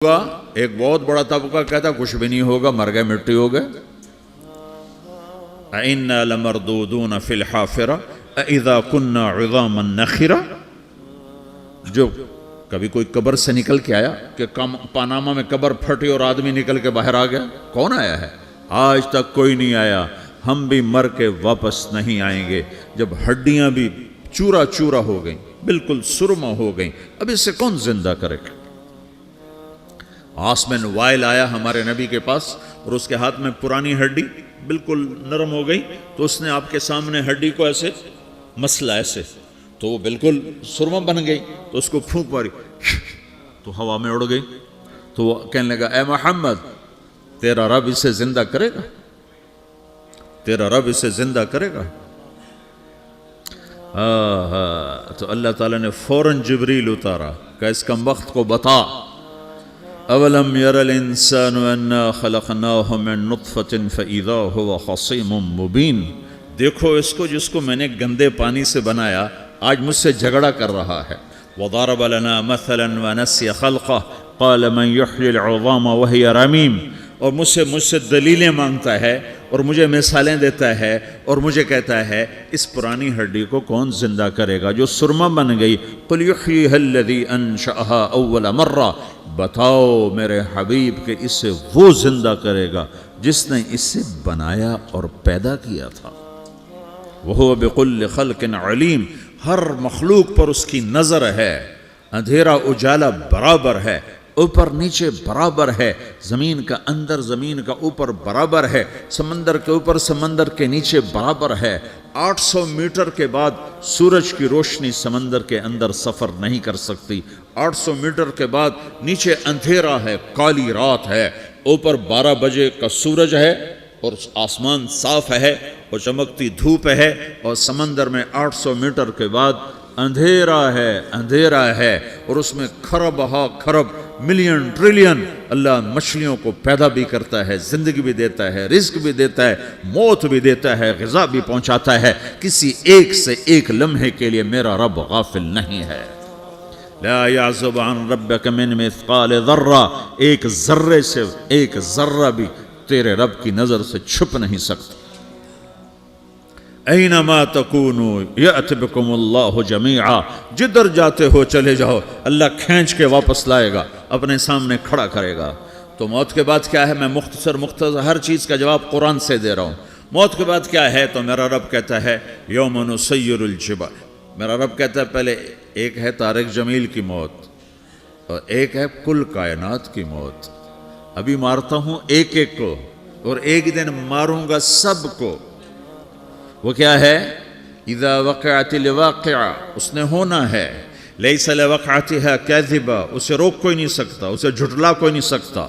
ہوگا ایک بہت بڑا طبقہ کہتا کچھ بھی نہیں ہوگا، مر گئے، مٹی ہو گئے۔ اِنَّا لَمَرْدُودُونَ فِي الْحَافِرَةِ اِذَا كُنَّا عِظَامًا نَخِرَةً۔ جو کبھی کوئی قبر سے نکل کے آیا کہ پاناما میں قبر پھٹی اور آدمی نکل کے باہر آ گیا؟ کون آیا ہے؟ آج تک کوئی نہیں آیا۔ ہم بھی مر کے واپس نہیں آئیں گے۔ جب ہڈیاں بھی چورا چورا ہو گئیں، بالکل سرما ہو گئیں، اب اس سے کون زندہ کرے گا؟ عاصم وائل آیا ہمارے نبی کے پاس اور اس کے ہاتھ میں پرانی ہڈی بالکل نرم ہو گئی، تو اس نے آپ کے سامنے ہڈی کو ایسے مسلا، ایسے تو وہ بالکل سرما بن گئی، تو اس کو پھونک ماری تو ہوا میں اڑ گئی۔ تو وہ کہنے لگا اے محمد، تیرا رب اسے زندہ کرے گا؟ تیرا رب اسے زندہ کرے گا؟ تو اللہ تعالیٰ نے فوراً جبریل اتارا کہ اس کمبخت کو بتا، اولم یر الانسان انا خلقناہ من نطفة فاذا هو خصیم مبین۔ دیکھو اس کو جس کو میں نے گندے پانی سے بنایا، آج مجھ سے جھگڑا کر رہا ہے۔ وضرب لنا مثلا ونسی خلقہ قال من یحیی العظام وہی رمیم۔ اور مجھ سے دلیلیں مانگتا ہے اور مجھے مثالیں دیتا ہے اور مجھے کہتا ہے اس پرانی ہڈی کو کون زندہ کرے گا جو سرما بن گئی؟ قل یحییہا الذی انشأہا اول مرہ۔ بتاؤ میرے حبیب کہ اسے وہ زندہ کرے گا جس نے اسے بنایا اور پیدا کیا تھا۔ وہو بکل خلق علیم۔ ہر مخلوق پر اس کی نظر ہے، اندھیرا اجالا برابر ہے، اوپر نیچے برابر ہے، زمین کا اندر زمین کا اوپر برابر ہے، سمندر کے اوپر سمندر کے نیچے برابر ہے۔ 800 میٹر کے بعد سورج کی روشنی سمندر کے اندر سفر نہیں کر سکتی۔ 800 میٹر کے بعد نیچے اندھیرا ہے، کالی رات ہے، اوپر 12 بجے کا سورج ہے اور آسمان صاف ہے اور چمکتی دھوپ ہے، اور سمندر میں 800 میٹر کے بعد اندھیرا ہے اور اس میں کھرب ہا کھرب ملین ٹریلین اللہ مچھلیوں کو پیدا بھی کرتا ہے، زندگی بھی دیتا ہے، رزق بھی دیتا ہے، موت بھی دیتا ہے، غذا بھی پہنچاتا ہے۔ کسی ایک سے ایک لمحے کے لیے میرا رب غافل نہیں ہے۔ لا يعزب عن ربك من مثقال ذرہ، ایک ذرے سے ایک ذرہ بھی تیرے رب کی نظر سے چھپ نہیں سکتا۔ اینما تکونوا یأت بکم اللہ جمیعا۔ جدھر جاتے ہو چلے جاؤ، اللہ کھینچ کے واپس لائے گا، اپنے سامنے کھڑا کرے گا۔ تو موت کے بعد کیا ہے؟ میں مختصر ہر چیز کا جواب قرآن سے دے رہا ہوں۔ موت کے بعد کیا ہے؟ تو میرا رب کہتا ہے یوم نسیر الجبال۔ میرا رب کہتا ہے پہلے ایک ہے طارق جمیل کی موت اور ایک ہے کل کائنات کی موت۔ ابھی مارتا ہوں ایک ایک کو اور ایک دن ماروں گا سب کو۔ وہ کیا ہے؟ اذا وقعت الواقعہ، اس نے ہونا ہے۔ لیس لوقعتها کاذبہ، اسے روک کوئی نہیں سکتا، اسے جھٹلا کوئی نہیں سکتا۔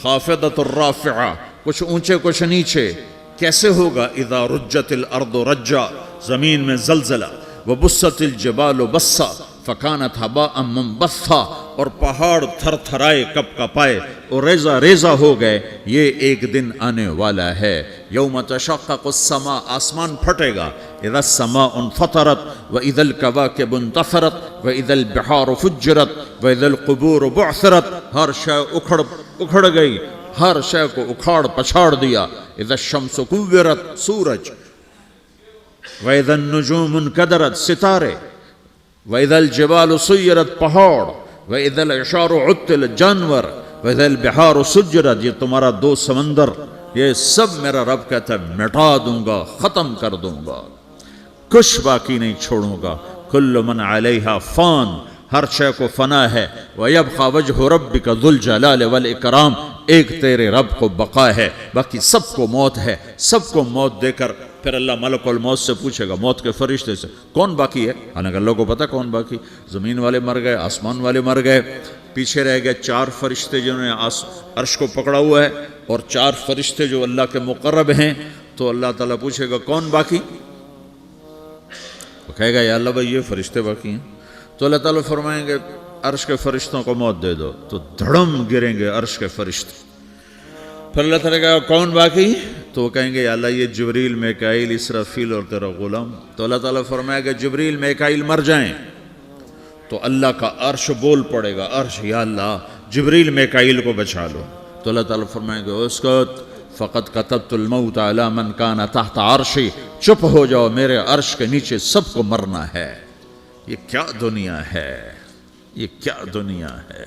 خافضۃ الرافعہ، کچھ اونچے کچھ نیچے۔ کیسے ہوگا؟ اذا رجت الارض رجا، زمین میں زلزلہ۔ وبست الجبال بسا فکانت ہباء منبثا، اور پہاڑ تھر تھرائے کپ کپائے اور ریزہ ریزہ ہو گئے۔ یہ ایک دن آنے والا ہے۔ یوم تشقق السماء، آسمان پھٹے گا۔ اذا السماء انفطرت واذا الكواكب انتثرت واذا البحار فجرت واذا القبور بعثرت۔ ہر شے اکھڑ گئی، ہر شے کو اکھاڑ پچھاڑ دیا۔ اذا الشمس کورت، سورج۔ وَإِذَا النُّجُومُ انْكَدَرَتْ، ستارے۔ وَإِذَا الْجِبَالُ سُيِّرَتْ، پہاڑ۔ وَإِذَا الْعِشَارُ عُطِّلَتْ، جانور۔ وَإِذَا الْبِحَارُ سُجِّرَتْ، یہ تمہارا دو سمندر، یہ سب میرا رب کہتا ہے مٹا دوں گا، ختم کر دوں گا، کچھ باقی نہیں چھوڑوں گا۔ كُلُّ مَنْ عَلَيْهَا فان، ہر شے کو فنا ہے۔ وَيَبْقَى وَجْهُ رَبِّكَ ذُو الْجَلَالِ وَالْإِكْرَامِ، ایک تیرے رب کو بقا ہے، باقی سب کو موت ہے۔ سب کو موت دے کر پھر اللہ ملک الموت سے پوچھے گا، موت کے فرشتے سے، کون باقی ہے؟ حالانکہ اللہ کو پتہ کون باقی۔ زمین والے مر گئے، آسمان والے مر گئے، پیچھے رہ گئے 4 فرشتے جنہوں نے عرش کو پکڑا ہوا ہے، اور 4 فرشتے جو اللہ کے مقرب ہیں۔ تو اللہ تعالیٰ پوچھے گا کون باقی؟ وہ کہے گا یا اللہ بھائی یہ فرشتے باقی ہیں۔ تو اللہ تعالیٰ فرمائیں گے عرش کے فرشتوں کو موت دے دو، تو دھڑم گریں گے عرش کے فرشتے۔ پھر اللہ تعالیٰ کہا کون باقی؟ تو وہ کہیں گے یا اللہ یہ جبریل، میکائیل، اسرافیل اور تیرا غلام۔ تو اللہ تعالیٰ فرمائے گا جبریل میکائیل مر جائیں تو اللہ کا عرش بول پڑے گا، عرش یا اللہ جبریل میکائیل کو بچا لو. تو اللہ تعالیٰ فرمائیں گے اسکت فقط کتبت الموت علی من کان تحت عرشی، چپ ہو جاؤ، میرے عرش کے نیچے سب کو مرنا ہے. یہ کیا دنیا ہے، یہ کیا دنیا ہے.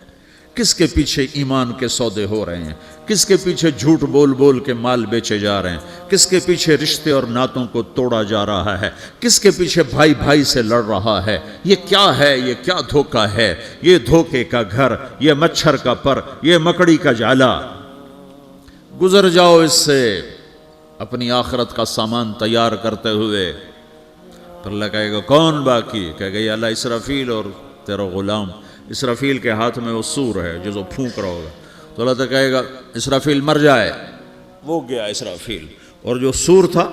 کس کے پیچھے ایمان کے سودے ہو رہے ہیں، کس کے پیچھے جھوٹ بول بول کے مال بیچے جا رہے ہیں، کس کے پیچھے رشتے اور ناتوں کو توڑا جا رہا ہے، کس کے پیچھے بھائی بھائی سے لڑ رہا ہے. یہ کیا ہے، یہ کیا دھوکہ ہے، یہ دھوکے کا گھر، یہ مچھر کا پر، یہ مکڑی کا جالا. گزر جاؤ اس سے اپنی آخرت کا سامان تیار کرتے ہوئے. پھر اللہ کہے گا کون باقی؟ کہے گا یا اللہ اسرافیل اور تیرا غلام. اسرافیل کے ہاتھ میں وہ سور ہے جو پھونک رہا ہوگا. تو اللہ تعالیٰ کہے گا اسرافیل مر جائے. وہ گیا اسرافیل، اور جو سور تھا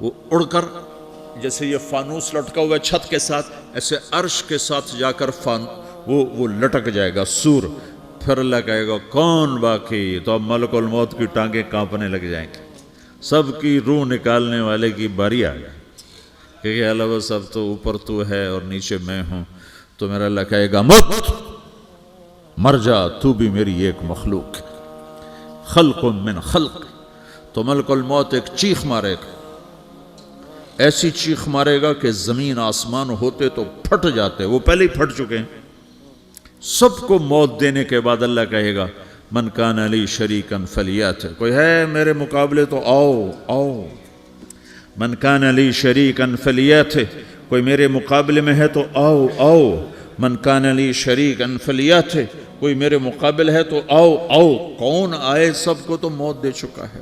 وہ اڑ کر جیسے یہ فانوس لٹکا ہوا ہے چھت کے ساتھ، ایسے عرش کے ساتھ جا کر وہ لٹک جائے گا سور. پھر اللہ کہے گا کون باقی؟ تو اب ملک الموت کی ٹانگیں کانپنے لگ جائیں گے. سب کی روح نکالنے والے کی باری آ گئی، کہ اللہ وہ سب تو اوپر تو ہے اور نیچے میں ہوں. تو میرا اللہ کہے گا مت، مر جا، تو بھی میری ایک مخلوق، خلق من خلق. تو ملک الموت ایک چیخ مارے گا، ایسی چیخ مارے گا کہ زمین آسمان ہوتے تو پھٹ جاتے، وہ پہلے ہی پھٹ چکے ہیں. سب کو موت دینے کے بعد اللہ کہے گا من کان لی شریکن فلیات، کوئی ہے میرے مقابلے تو آؤ آؤ. من کان لی شریکن فلیات، کوئی میرے مقابلے میں ہے تو آؤ آؤ. من کان لی شریکن فلیات، کوئی میرے مقابل ہے تو آؤ آؤ. کون آئے؟ سب کو تو موت دے چکا ہے.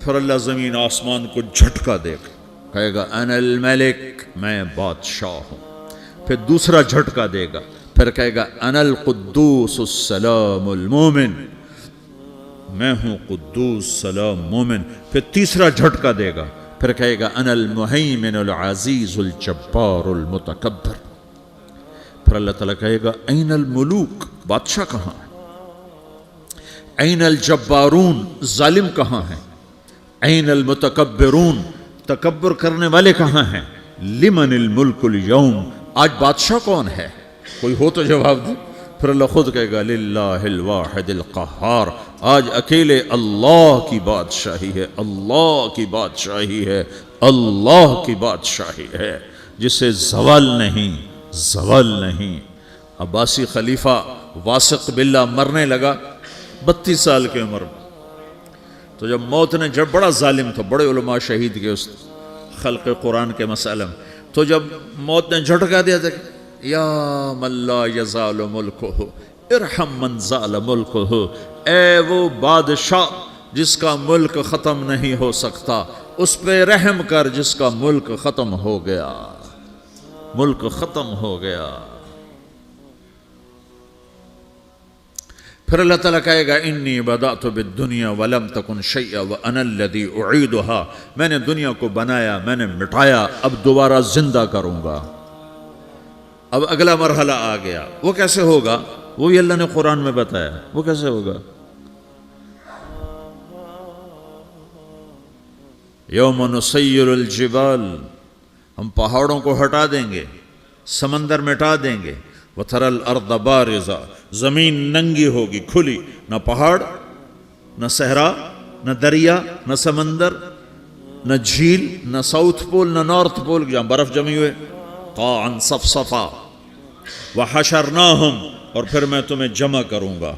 پھر اللہ زمین آسمان کو جھٹکا دے گا، کہے گا انا الملک، میں بادشاہ ہوں. پھر دوسرا جھٹکا دے گا، پھر کہے گا انا القدوس السلام المومن، میں ہوں قدوس سلام مومن. پھر تیسرا جھٹکا دے گا، پھر کہے گا انا المہیمن العزیز الجبار المتکبر. پھر اللہ تعالیٰ کہے گا این الملوک، بادشاہ کہاں ہے؟ این الجبارون، ظالم کہاں ہیں؟ این المتکبرون، تکبر کرنے والے کہاں ہیں؟ لمن الملک اليوم، آج بادشاہ کون ہے؟ کوئی ہو تو جواب دے. پھر اللہ خود کہے گا للہ الواحد القہار، آج اکیلے اللہ کی بادشاہی ہے، اللہ کی بادشاہی ہے، اللہ کی بادشاہی ہے، جسے زوال نہیں، زوال نہیں. عباسی خلیفہ واثق باللہ مرنے لگا 32 سال کی عمر میں. تو جب موت نے، جب بڑا ظالم تھا، بڑے علماء شہید کے اس خلق قرآن کے مسئلہ میں، تو جب موت نے جھٹکا دیا تھا یا من لا یزال ملکہ ارحم من زال ملکہ، اے وہ بادشاہ جس کا ملک ختم نہیں ہو سکتا، اس پہ رحم کر جس کا ملک ختم ہو گیا، ملک ختم ہو گیا. پھر اللہ تعالیٰ کہے گا انی بدأت بالدنیا ولم تکن شیئا وانا الذی اعیدہا، میں نے دنیا کو بنایا، میں نے مٹایا، اب دوبارہ زندہ کروں گا. اب اگلا مرحلہ آ گیا. وہ کیسے ہوگا؟ وہ بھی اللہ نے قرآن میں بتایا. وہ کیسے ہوگا؟ یوم نسیر الجبال، ہم پہاڑوں کو ہٹا دیں گے، سمندر مٹا دیں گے. وَتَرَى الْأَرْضَ بَارِزَةً، زمین ننگی ہوگی، کھلی، نہ پہاڑ، نہ صحرا، نہ دریا، نہ سمندر، نہ جھیل، نہ ساؤتھ پول، نہ نارتھ پول جہاں برف جمی ہوئے. قاعًا صفصفا وحشرناہم، اور پھر میں تمہیں جمع کروں گا.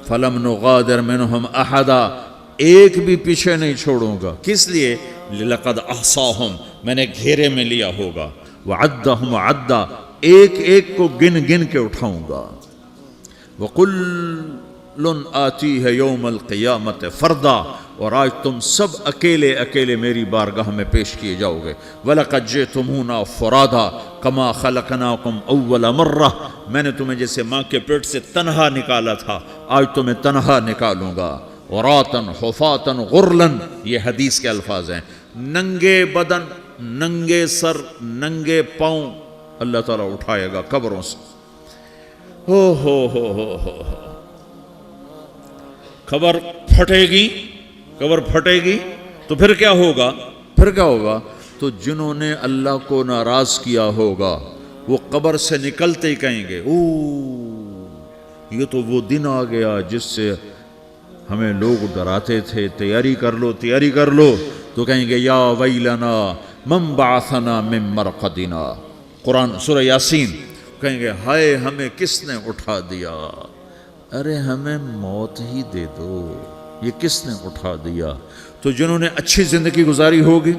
فلم نغادر منہم احدا، ایک بھی پیچھے نہیں چھوڑوں گا. کس لیے؟ لقد احصاہم، میں نے گھیرے میں لیا ہوگا. وعدہم عدا، ایک ایک کو گن گن کے اٹھاؤں گا. وَقُلٌّ آتِيهَ يَوْمَ الْقِيَامَةِ فَرْدًا، اور آج تم سب اکیلے اکیلے میری بارگاہ میں پیش کیے جاؤ گے. وَلَقَدْ جِئْتُمُونَا فُرَادًا كَمَا خَلَقْنَاكُمْ أَوَّلَ مَرَّةٍ، میں نے تمہیں جیسے ماں کے پیٹ سے تنہا نکالا تھا، آج تمہیں تنہا نکالوں گا. عُرَاةً حُفَاةً غُرْلًا، یہ حدیث کے الفاظ ہیں. ننگے بدن، ننگے سر، ننگے پاؤں اللہ تعالیٰ اٹھائے گا قبروں سے. ہو قبر پھٹے گی، قبر پھٹے گی تو پھر کیا ہوگا؟ پھر کیا ہوگا؟ تو جنہوں نے اللہ کو ناراض کیا ہوگا وہ قبر سے نکلتے ہی کہیں گے او یہ تو وہ دن آ گیا جس سے ہمیں لوگ ڈراتے تھے، تیاری کر لو تیاری کر لو. تو کہیں گے یا ویلنا من بعثنا من مرقدنا، قرآن سورہ یاسین. کہیں گے ہائے ہمیں کس نے اٹھا دیا، ارے ہمیں موت ہی دے دو، یہ کس نے اٹھا دیا. تو جنہوں نے اچھی زندگی گزاری ہوگی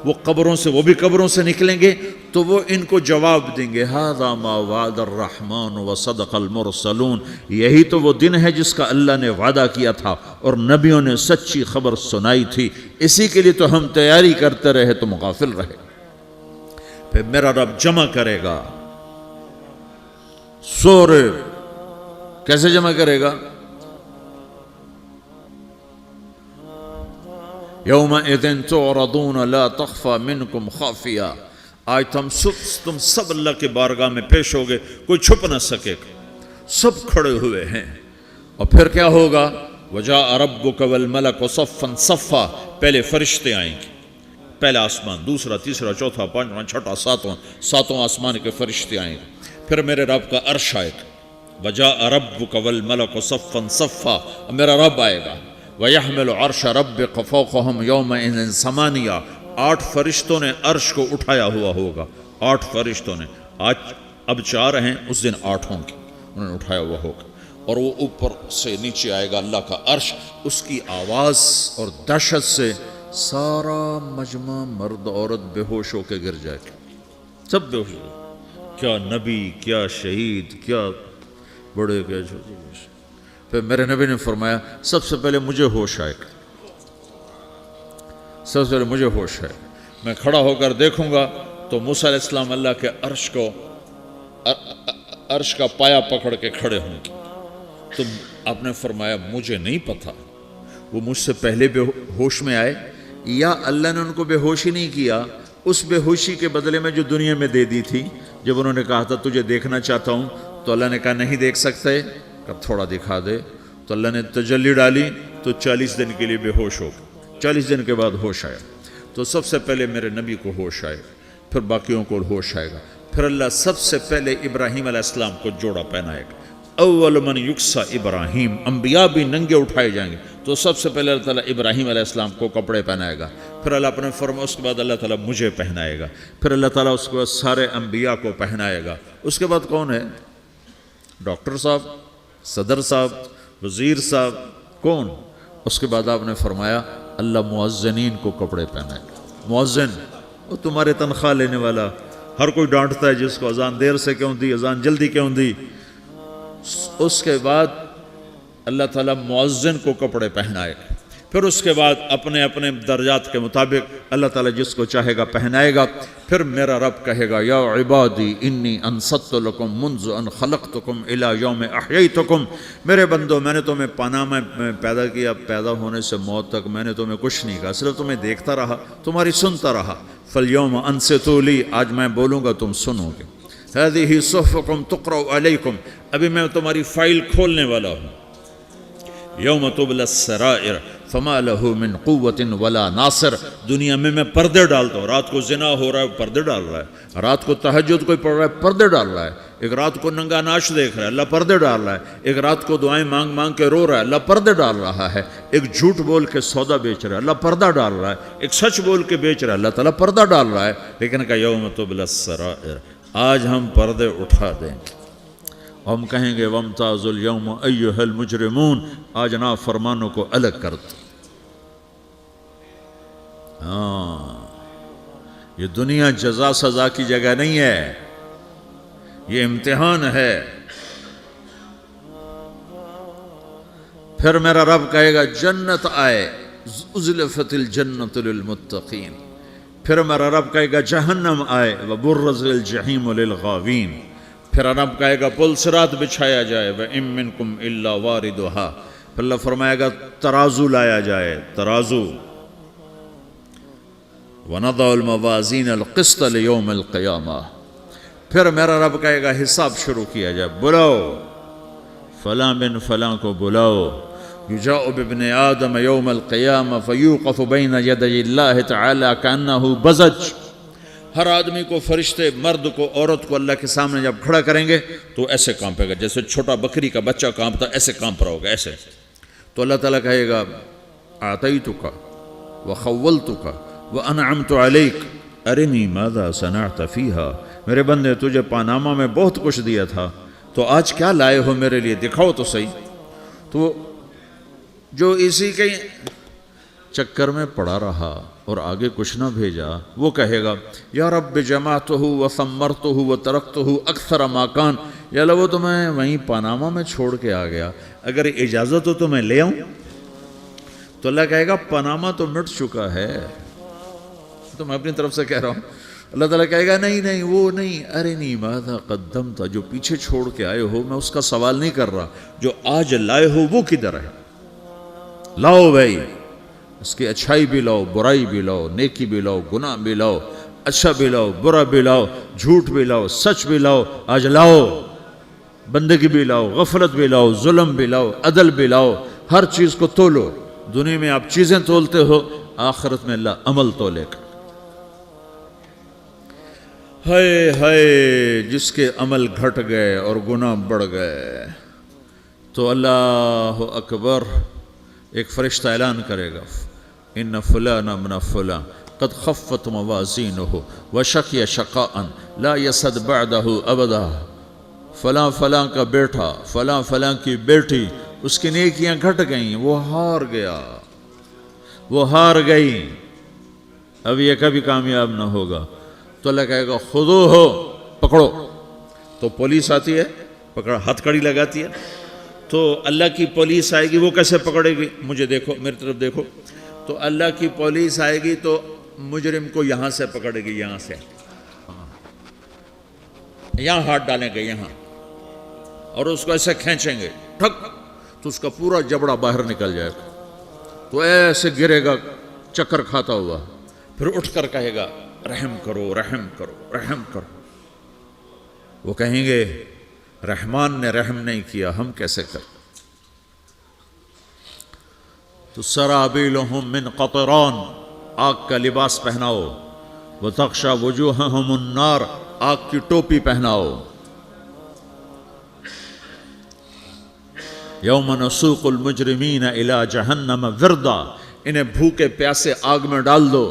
وہ قبروں سے، وہ بھی قبروں سے نکلیں گے تو وہ ان کو جواب دیں گے ھذا ما وعد الرحمن وصدق المرسلون، یہی تو وہ دن ہے جس کا اللہ نے وعدہ کیا تھا اور نبیوں نے سچی خبر سنائی تھی، اسی کے لیے تو ہم تیاری کرتے رہے تم غافل رہے. پھر میرا رب جمع کرے گا سورے، کیسے جمع کرے گا؟ یومئذ تعرضون لا تخفى منکم خافیہ، آج تم سب اللہ کے بارگاہ میں پیش ہوگے، کوئی چھپ نہ سکے گا، سب کھڑے ہوئے ہیں. اور پھر کیا ہوگا؟ وجاء ربک والملک صفا صفا، پہلے فرشتے آئیں گے، پہلا آسمان، دوسرا، تیسرا، چوتھا، پانچواں، چھٹا، ساتواں آسمان کے فرشتے آئیں گے. پھر میرے رب کا عرش آئے گا، وجاء ربک والملک صفا صفا، میرا رب آئے گا. وَيَحْمِلُ عَرْشَ رَبِّكَ فَوْقَهُمْ يَوْمَئِذٍ ثَمَانِيَةٌ، 8 فرشتوں نے عرش کو اٹھایا ہوا ہوگا، 8 فرشتوں نے، آج اب 4 ہیں، اس دن 8 ہوں گے، انہوں نے اٹھایا ہوا ہوگا. اور وہ اوپر سے نیچے آئے گا اللہ کا عرش، اس کی آواز اور دہشت سے سارا مجمع مرد عورت بے ہوش ہو کے گر جائے گا، سب بے ہوش ہو گئے. کیا نبی، کیا شہید، کیا بڑے، کیا چھوٹے. پھر میرے نبی نے فرمایا سب سے پہلے مجھے ہوش آئے گا، سب سے پہلے مجھے ہوش ہے. میں کھڑا ہو کر دیکھوں گا تو موسیٰ علیہ السلام اللہ کے عرش کا پایا پکڑ کے کھڑے ہوں گے. تو آپ نے فرمایا مجھے نہیں پتا وہ مجھ سے پہلے بے ہوش میں آئے یا اللہ نے ان کو بے ہوشی نہیں کیا، اس بے ہوشی کے بدلے میں جو دنیا میں دے دی تھی. جب انہوں نے کہا تھا تجھے دیکھنا چاہتا ہوں تو اللہ نے کہا نہیں دیکھ سکتے، اب تھوڑا دکھا دے. تو اللہ نے تجلی ڈالی تو 40 دن کے لیے بے ہوش ہو گئے، 40 دن کے بعد ہوش آیا. تو سب سے پہلے میرے نبی کو ہوش آئے گا، پھر باقیوں کو ہوش آئے گا. پھر اللہ سب سے پہلے ابراہیم علیہ السلام کو جوڑا پہنائے گا. اول من یکسا ابراہیم، انبیاء بھی ننگے اٹھائے جائیں گے تو سب سے پہلے اللہ تعالیٰ ابراہیم علیہ السلام کو کپڑے پہنائے گا. پھر اللہ اپنے فرما، اس کے بعد اللہ تعالیٰ مجھے پہنائے گا. پھر اللہ تعالیٰ اس کے بعد سارے انبیاء کو پہنائے گا. اس کے بعد کون ہے؟ ڈاکٹر صاحب، صدر صاحب، وزیر صاحب، کون؟ اس کے بعد آپ نے فرمایا اللہ مؤذنین کو کپڑے پہنائے گا. مؤذن وہ تمہارے تنخواہ لینے والا، ہر کوئی ڈانٹتا ہے جس کو اذان دیر سے کیوں دی، اذان جلدی کیوں دی. اس کے بعد اللہ تعالیٰ مؤذن کو کپڑے پہنائے گا. پھر اس کے بعد اپنے اپنے درجات کے مطابق اللہ تعالیٰ جس کو چاہے گا پہنائے گا. پھر میرا رب کہے گا یا عبادی انی انصت لکم منذ ان خلقتکم الی یوم احییتکم، میرے بندو میں نے تمہیں پاناہ میں پیدا کیا، پیدا ہونے سے موت تک میں نے تمہیں کچھ نہیں کہا، صرف تمہیں دیکھتا رہا، تمہاری سنتا رہا. فالیوم انصتوا لی، آج میں بولوں گا تم سنو گے. ہذہ صحفکم تقرأ علیکم، ابھی میں تمہاری فائل کھولنے والا ہوں. یوم تبلی السرائر فما له من قوت ولا ناصر، دنیا میں پردے ڈالتا ہوں. رات کو زنا ہو رہا ہے پردے ڈال رہا ہے، رات کو تہجد کوئی پڑھ رہا ہے پردے ڈال رہا ہے، ایک رات کو ننگا ناچ دیکھ رہا ہے اللہ پردے ڈال رہا ہے، ایک رات کو دعائیں مانگ مانگ کے رو رہا ہے اللہ پردے ڈال رہا ہے، ایک جھوٹ بول کے سودا بیچ رہا ہے اللہ پردہ ڈال رہا ہے، ایک سچ بول کے بیچ رہا ہے اللہ تعالیٰ پردہ ڈال رہا ہے. لیکن کہ یوم تبلی السرائر، آج ہم پردے اٹھا دیں گے. ہم کہیں گے وامتازوا اليوم ایھا المجرمون، آج نافرمانوں کو الگ کر دو. ہاں، یہ دنیا جزا سزا کی جگہ نہیں ہے، یہ امتحان ہے. پھر میرا رب کہے گا جنت آئے، ازلفت الجنت للمتقین. پھر میرا رب کہے گا جہنم آئے، وبرز الجحیم للغاوین. پھر رب کہے گا پل صراط بچھایا جائے، وَإِن مِّنكُمْ إِلَّا وَارِدُهَا. پھر اللہ فرمائے گا ترازو لایا جائے، ترازو. وَنَضَعُ الْمَوَازِينَ الْقِسْطَ لِيَوْمِ الْقِيَامَةِ. پھر میرا رب کہے گا حساب شروع کیا جائے، بلاؤ فلاں بن فلاں کو بلاؤ. يُجَاءُ بِابْنِ آدَمَ يَوْمَ الْقِيَامَةِ فَيُوقَفُ بَيْنَ يَدَيِ اللَّهِ تَعَالَى كَأَنَّهُ بَزَجٌ. ہر آدمی کو، فرشتے، مرد کو، عورت کو اللہ کے سامنے جب کھڑا کریں گے تو ایسے کانپے گا، جیسے چھوٹا بکری کا بچہ کانپتا ایسے کانپ رہا ہوگا ایسے. تو اللہ تعالیٰ کہے گا آتیتک وخولتک وانعمت علیک ارنی ماذا صنعت فیہا. میرے بندے تجھے پاناما میں بہت کچھ دیا تھا، تو آج کیا لائے ہو میرے لیے، دکھاؤ تو صحیح. تو جو اسی کے چکر میں پڑا رہا اور آگے کچھ نہ بھیجا، وہ کہے گا یا رب جمعتہ وثمرتہ وترکتہ اکثر ما کان. یا اللہ وہ تو میں وہیں پاناما میں چھوڑ کے آ گیا، اگر اجازت ہو تو میں لے آؤں. تو اللہ کہے گا پاناما تو مٹ چکا ہے. تو میں اپنی طرف سے کہہ رہا ہوں. اللہ تعالیٰ کہے گا نہیں نہیں وہ نہیں، ارنی ماذا قدمت، جو پیچھے چھوڑ کے آئے ہو میں اس کا سوال نہیں کر رہا، جو آج لائے ہو وہ کدھر ہے. لاؤ بھائی، اس کی اچھائی بھی لاؤ، برائی بھی لاؤ، نیکی بھی لاؤ، گناہ بھی لاؤ، اچھا بھی لاؤ، برا بھی لاؤ، جھوٹ بھی لاؤ، سچ بھی لاؤ. آج لاؤ، بندگی بھی لاؤ، غفلت بھی لاؤ، ظلم بھی لاؤ، عدل بھی لاؤ. ہر چیز کو تولو. دنیا میں آپ چیزیں تولتے ہو، آخرت میں اللہ عمل تولے گا. ہائے ہائے جس کے عمل گھٹ گئے اور گناہ بڑھ گئے. تو اللہ اکبر، ایک فرشتہ اعلان کرے گا ان فلان من فلان قد خفت موازینہ وشقی شقاء لا یسد بعدہ ابدا. فلاں فلاں کا بیٹا، فلاں فلاں کی بیٹی، اس کی نیکیاں گھٹ گئیں، وہ ہار گیا، وہ ہار گئی، اب یہ کبھی کامیاب نہ ہوگا. تو اللہ کہے گا خودو ہو، پکڑو. تو پولیس آتی ہے، پکڑا، ہتھ کڑی لگاتی ہے. تو اللہ کی پولیس آئے گی، وہ کیسے پکڑے گی؟ مجھے دیکھو، میری طرف دیکھو. تو اللہ کی پولیس آئے گی تو مجرم کو یہاں سے پکڑے گی، یہاں سے، یہاں ہاتھ ڈالیں گے یہاں، اور اس کو ایسے کھینچیں گے ٹھک، تو اس کا پورا جبڑا باہر نکل جائے گا. تو ایسے گرے گا چکر کھاتا ہوا، پھر اٹھ کر کہے گا رحم کرو، رحم کرو، رحم کرو. وہ کہیں گے رحمان نے رحم نہیں کیا، ہم کیسے کریں؟ تو سرابیلہم من قطران، آگ کا لباس پہناؤ. وتغشی وجوہہم النار، آگ کی ٹوپی پہناؤ. یوم نسوق المجرمین الی جہنم وردا، انہیں بھوکے پیاسے آگ میں ڈال دو.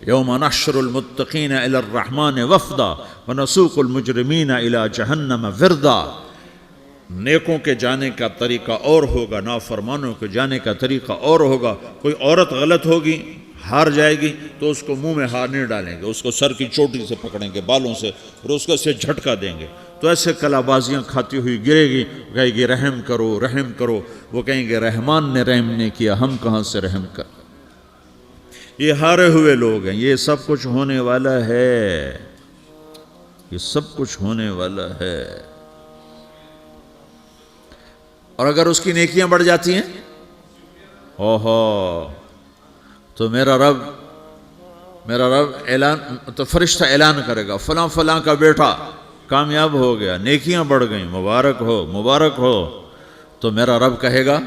یوم نحشر المتقین الی الرحمن وفدا ونسوق المجرمین الی جہنم وردا. نیکوں کے جانے کا طریقہ اور ہوگا، نافرمانوں کے جانے کا طریقہ اور ہوگا. کوئی عورت غلط ہوگی، ہار جائے گی، تو اس کو منہ میں ہار نہیں ڈالیں گے، اس کو سر کی چوٹی سے پکڑیں گے، بالوں سے، اور اس کو اسے جھٹکا دیں گے. تو ایسے کلا بازیاں کھاتی ہوئی گرے گی، کہے گی رحم کرو، رحم کرو. وہ کہیں گے رحمان نے رحم نہیں کیا، ہم کہاں سے رحم کر. یہ ہارے ہوئے لوگ ہیں. یہ سب کچھ ہونے والا ہے، یہ سب کچھ ہونے والا ہے. اور اگر اس کی نیکیاں بڑھ جاتی ہیں، اوہو، تو میرا رب اعلان، تو فرشتہ اعلان کرے گا فلاں فلاں کا بیٹا کامیاب ہو گیا، نیکیاں بڑھ گئیں، مبارک ہو، مبارک ہو. تو میرا رب کہے گا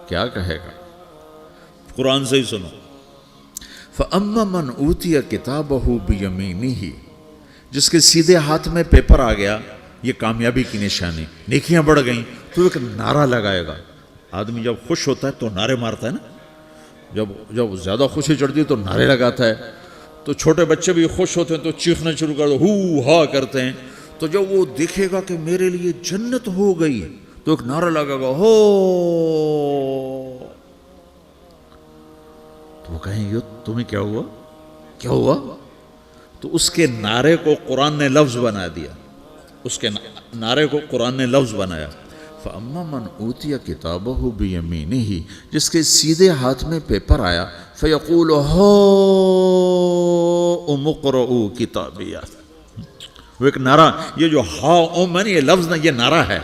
کیا کہے گا؟ قرآن سے ہی سنو. فَأَمَّا مَنْ أُوتِيَ كِتَابَهُ بِيَمِينِهِ، جس کے سیدھے ہاتھ میں پیپر آ گیا، یہ کامیابی کی نشانی، نیکیاں بڑھ گئیں. تو ایک نعرہ لگائے گا. آدمی جب خوش ہوتا ہے تو نعرے مارتا ہے نا، جب زیادہ خوشی چڑھتی ہے تو نعرے لگاتا ہے. تو چھوٹے بچے بھی خوش ہوتے ہیں تو چیخنا شروع کر دو، ہو ہا کرتے ہیں. تو جب وہ دیکھے گا کہ میرے لیے جنت ہو گئی، تو ایک نعرہ لگے گا ہو. تو وہ کہیں گے تمہیں کیا ہوا، کیا ہوا؟ تو اس کے نعرے کو قرآن نے لفظ بنا دیا، اس کے نعرے کو قرآن نے لفظ بنایا. فَأَمَّا مَنْ أُوتِيَ كِتَابَهُ بِيَمِينِهِ، جس کے سیدھے ہاتھ میں پیپر آیا، فَيَقُولُ هَاؤْمُ اقْرَءُوا كِتَابِيَهْ. وہ ایک نعرہ، یہ جو ہاؤم ہے نا، یہ لفظ نہ، یہ نعرہ ہے.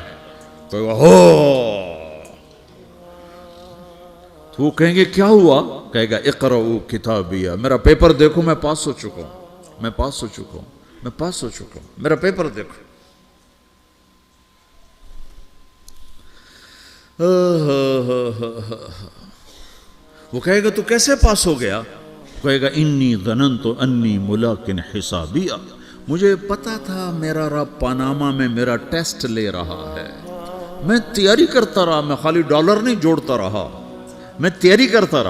تو وہ کہیں گے کیا ہوا؟ کہے گا اقرؤوا کتابیہ، میرا پیپر دیکھو، میں پاس ہو چکا ہوں، میں پاس ہو چکا ہوں، میں پاس ہو چکا ہوں، میرا پیپر دیکھو. وہ کہے گا تو کیسے پاس ہو گیا؟ کہے گا انی ظننت انی ملاقن حسابیہ، مجھے پتا تھا میرا رب پاناما میں میرا ٹیسٹ لے رہا ہے، میں تیاری کرتا رہا، میں خالی ڈالر نہیں جوڑتا رہا، میں تیاری کرتا رہا۔